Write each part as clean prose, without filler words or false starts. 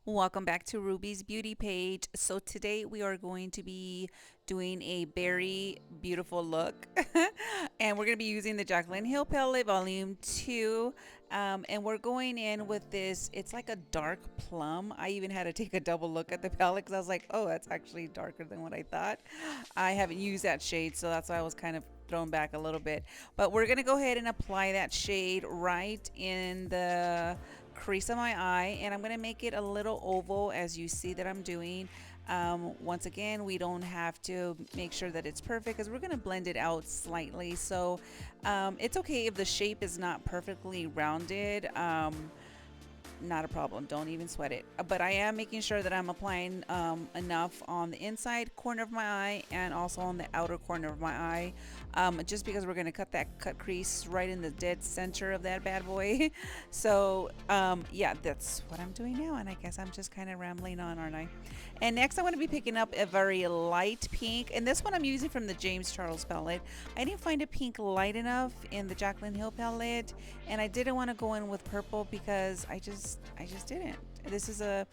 Welcome back to Ruby's Beauty page. So today we are going to be doing a very beautiful look and we're going to be using the Jacklyn Hill palette volume 2 and we're going in with this. It's like a dark plum. I even had to take a double look at the palette because I was like, oh, that's actually darker than what I thought. I haven't used that shade, so that's why I was kind of thrown back a little bit, but we're going to go ahead and apply that shade right in the crease of my eye, and I'm going to make it a little oval as you see that I'm doing. Once again, we don't have to make sure that it's perfect because we're going to blend it out slightly, so it's okay if the shape is not perfectly rounded. Not a problem, don't even sweat it, but I am making sure that I'm applying enough on the inside corner of my eye and also on the outer corner of my eye, just because we're going to cut that cut crease right in the dead center of that bad boy. So yeah, that's what I'm doing now, and I guess I'm just kind of rambling on, aren't I? And next I'm going to be picking up a very light pink, and this one I'm using from the James Charles palette. I didn't find a pink light enough in the Jacklyn Hill palette, and I didn't want to go in with purple because I just didn't. This is a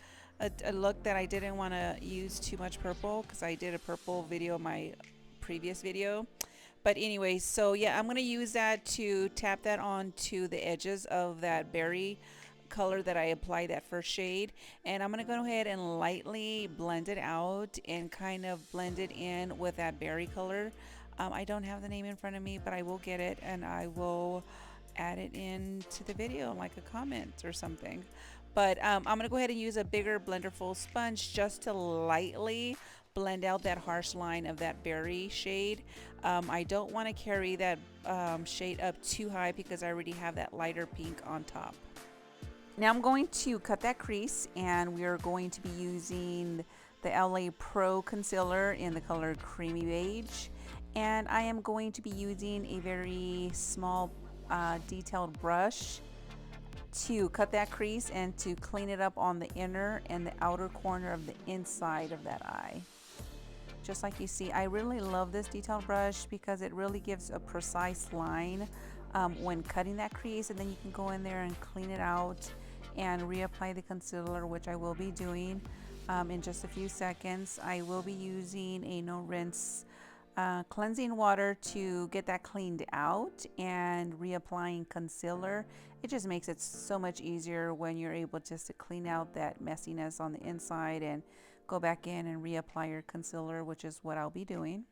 look that I didn't want to use too much purple because I did a purple video in my previous video. But anyway, so yeah, I'm going to use that to tap that onto the edges of that berry color that I applied that first shade, and I'm going to go ahead and lightly blend it out and kind of blend it in with that berry color. I don't have the name in front of me, but I will get it and I will add it into the video like a comment or something. But I'm going to go ahead and use a bigger blenderful sponge just to lightly blend out that harsh line of that berry shade. I don't want to carry that shade up too high because I already have that lighter pink on top. Now I'm going to cut that crease, and we are going to be using the LA Pro concealer in the color Creamy Beige, and I am going to be using a very small detailed brush to cut that crease and to clean it up on the inner and the outer corner of the inside of that eye. Just like you see, I really love this detailed brush because it really gives a precise line when cutting that crease, and then you can go in there and clean it out and reapply the concealer, which I will be doing in just a few seconds. I will be using a no rinse cleansing water to get that cleaned out and reapplying concealer. It just makes it so much easier when you're able just to clean out that messiness on the inside and go back in and reapply your concealer, which is what I'll be doing.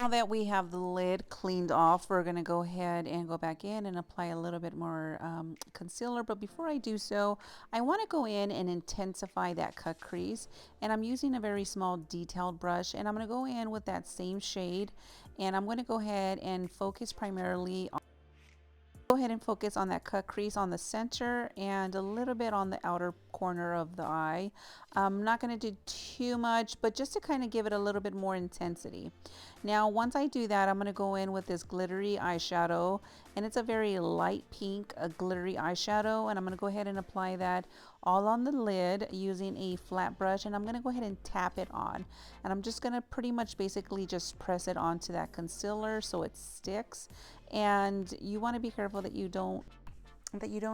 Now that we have the lid cleaned off, we're going to go ahead and go back in and apply a little bit more concealer. But before I do so, I want to go in and intensify that cut crease. And I'm using a very small detailed brush. And I'm going to go in with that same shade. And I'm going to go ahead and focus primarily on that cut crease on the center and a little bit on the outer corner of the eye. I'm not going to do too much, but just to kind of give it a little bit more intensity. Now, once I do that, I'm going to go in with this glittery eyeshadow, and it's a very light pink, a glittery eyeshadow, and I'm going to go ahead and apply that all on the lid using a flat brush, and I'm going to go ahead and tap it on, and I'm just going to pretty much basically just press it onto that concealer so it sticks. And you want to be careful that you don't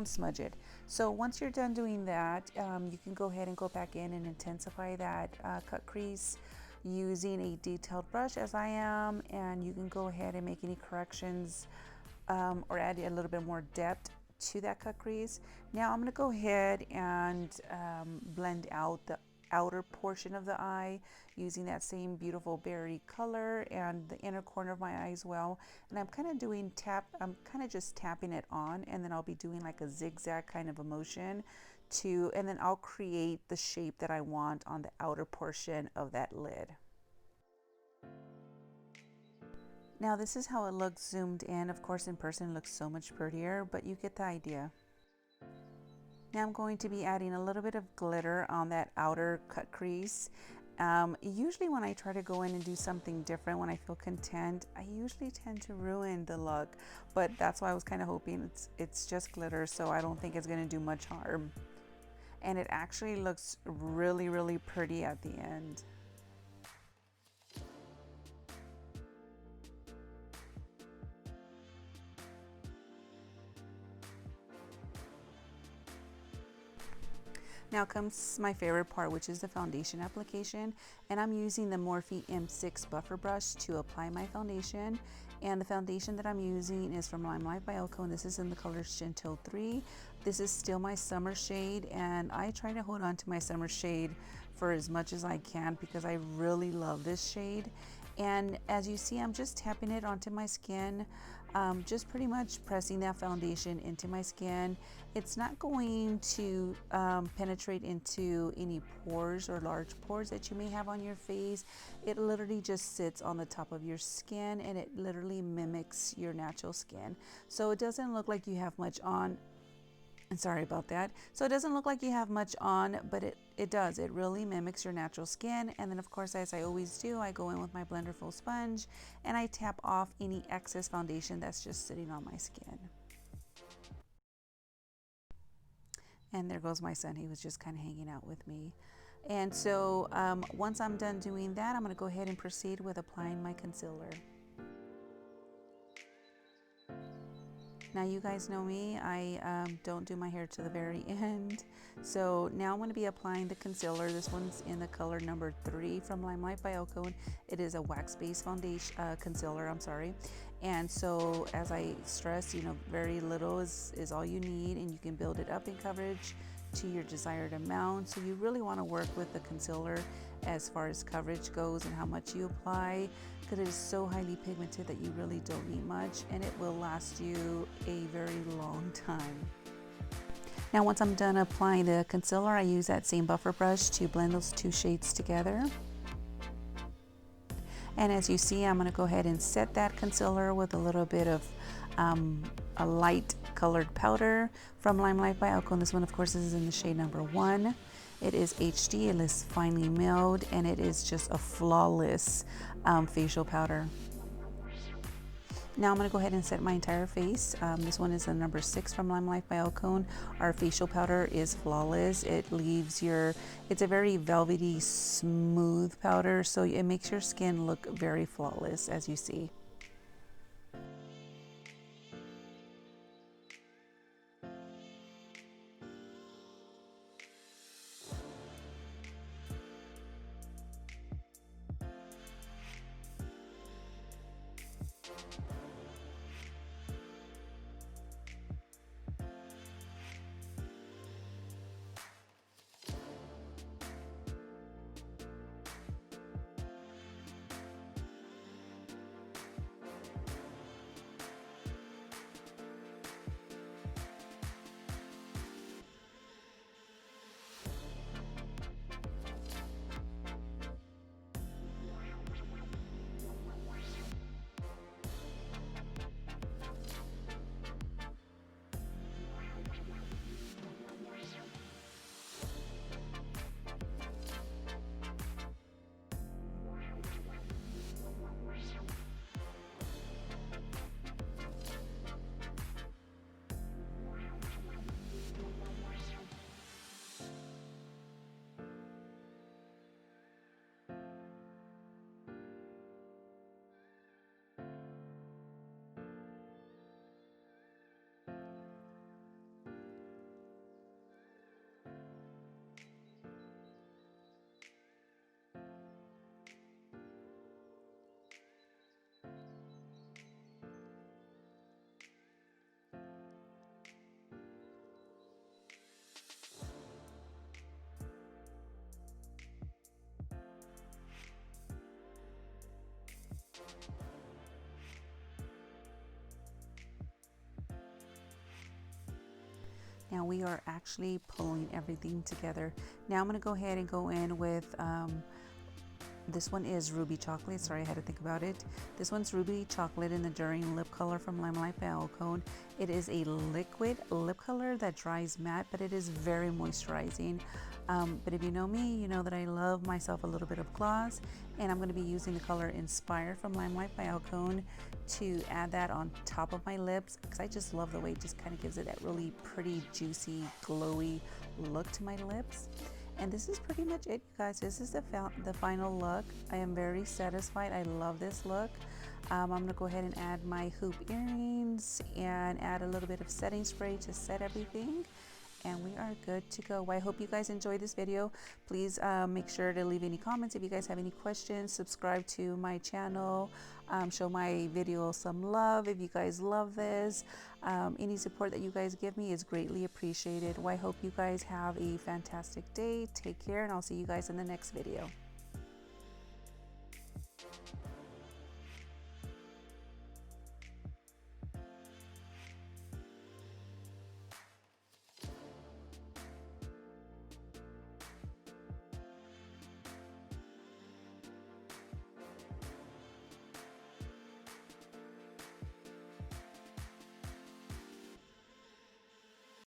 smudge it. So once you're done doing that, you can go ahead and go back in and intensify that cut crease using a detailed brush as I am, and you can go ahead and make any corrections or add a little bit more depth to that cut crease. Now I'm going to go ahead and blend out the outer portion of the eye using that same beautiful berry color and the inner corner of my eye as well. And I'm kind of just tapping it on, and then I'll be doing like a zigzag kind of a motion and then I'll create the shape that I want on the outer portion of that lid. Now this is how it looks zoomed in. Of course, in person it looks so much prettier, but you get the idea. Now I'm going to be adding a little bit of glitter on that outer cut crease. Usually when I try to go in and do something different, when I feel content, I usually tend to ruin the look, but that's why I was kind of hoping it's just glitter, so I don't think it's going to do much harm. And it actually looks really, really pretty at the end. Now comes my favorite part, which is the foundation application, and I'm using the Morphe M6 buffer brush to apply my foundation. And the foundation that I'm using is from Limelife by Alcone. This is in the color Shinto 3. This is still my summer shade, and I try to hold on to my summer shade for as much as I can because I really love this shade. And as you see, I'm just tapping it onto my skin, just pretty much pressing that foundation into my skin. It's not going to penetrate into any pores or large pores that you may have on your face. It literally just sits on the top of your skin, and it literally mimics your natural skin. So it doesn't look like you have much on. And sorry about that. So it doesn't look like you have much on, but it does. It really mimics your natural skin. And then of course, as I always do, I go in with my Blenderful sponge and I tap off any excess foundation that's just sitting on my skin. And there goes my son. He was just kind of hanging out with me. And so once I'm done doing that, I'm going to go ahead and proceed with applying my concealer. Now you guys know me, I don't do my hair to the very end. So now I'm going to be applying the concealer. This one's in the color number 3 from Limelife by Alcone. It is a wax-based foundation concealer, I'm sorry. And so as I stress, you know, very little is all you need, and you can build it up in coverage to your desired amount. So you really want to work with the concealer as far as coverage goes and how much you apply, because it is so highly pigmented that you really don't need much, and it will last you a very long time. Now once I'm done applying the concealer, I use that same buffer brush to blend those two shades together. And as you see, I'm going to go ahead and set that concealer with a little bit of a light colored powder from Limelife by Alcone. This one, of course, is in the shade number 1. It is HD, it is finely milled, and it is just a flawless facial powder. Now I'm going to go ahead and set my entire face. This one is the number 6 from Limelife by Alcone. Our facial powder is flawless. It leaves it's a very velvety, smooth powder, so it makes your skin look very flawless, as you see. Now we are actually pulling everything together. Now I'm going to go ahead and go in with this one is Ruby Chocolate. Sorry, I had to think about it. This one's Ruby Chocolate in the Enduring Lip Color from Limelife by Alcone. It is a liquid lip color that dries matte, but it is very moisturizing. But if you know me, you know that I love myself a little bit of gloss, and I'm going to be using the color Inspire from Limelife by Alcone to add that on top of my lips, because I just love the way it just kind of gives it that really pretty, juicy, glowy look to my lips. And this is pretty much it, you guys. This is the final look. I am very satisfied. I love this look. I'm going to go ahead and add my hoop earrings and add a little bit of setting spray to set everything. and we are good to go. Well, I hope you guys enjoyed this video. Please make sure to leave any comments if you guys have any questions. Subscribe to my channel. Show my video some love if you guys love this. Any support that you guys give me is greatly appreciated. Well, I hope you guys have a fantastic day. Take care, and I'll see you guys in the next video.